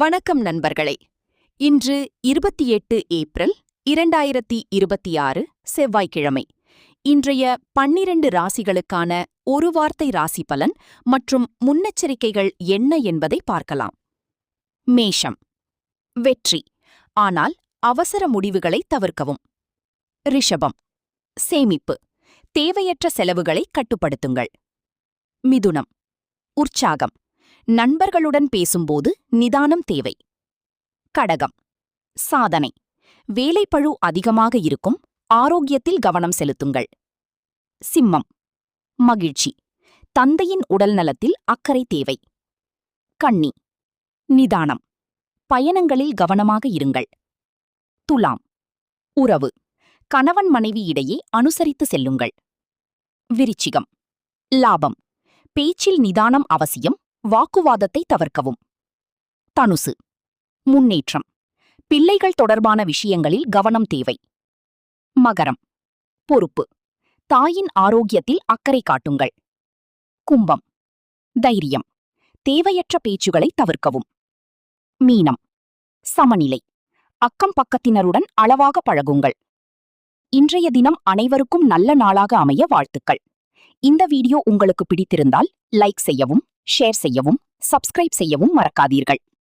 வணக்கம் நண்பர்களே. இன்று 28 ஏப்ரல் 2026 செவ்வாய்க்கிழமை. இன்றைய 12 ராசிகளுக்கான ஒரு வார்த்தை ராசி பலன் மற்றும் முன்னெச்சரிக்கைகள் என்ன என்பதை பார்க்கலாம். மேஷம். வெற்றி, ஆனால் அவசர முடிவுகளை தவிர்க்கவும். ரிஷபம். சேமிப்பு, தேவையற்ற செலவுகளை கட்டுப்படுத்துங்கள். மிதுனம். உற்சாகம், நண்பர்களுடன் பேசும்போது நிதானம் தேவை. கடகம். சாதனை, வேலைப்பழு அதிகமாக இருக்கும், ஆரோக்கியத்தில் கவனம் செலுத்துங்கள். சிம்மம். மகிழ்ச்சி, தந்தையின் உடல்நலத்தில் அக்கறை தேவை. கன்னி. நிதானம், பயணங்களில் கவனமாக இருங்கள். துலாம். உறவு, கணவன் மனைவி இடையே அனுசரித்து செல்லுங்கள். விருச்சிகம். லாபம், பேச்சில் நிதானம் அவசியம், வாக்குவாதத்தை தவிர்க்கவும். தனுசு. முன்னேற்றம், பிள்ளைகள் தொடர்பான விஷயங்களில் கவனம் தேவை. மகரம். பொறுப்பு, தாயின் ஆரோக்கியத்தில் அக்கறை காட்டுங்கள். கும்பம். தைரியம், தேவையற்ற பேச்சுகளை தவிர்க்கவும். மீனம். சமநிலை, அக்கம் பக்கத்தினருடன் அளவாக பழகுங்கள். இன்றைய தினம் அனைவருக்கும் நல்ல நாளாக அமைய வாழ்த்துக்கள். இந்த வீடியோ உங்களுக்கு பிடித்திருந்தால் லைக் செய்யவும், ஷேர் செய்யவும், சப்ஸ்கிரைப் செய்யவும் மறக்காதீர்கள்.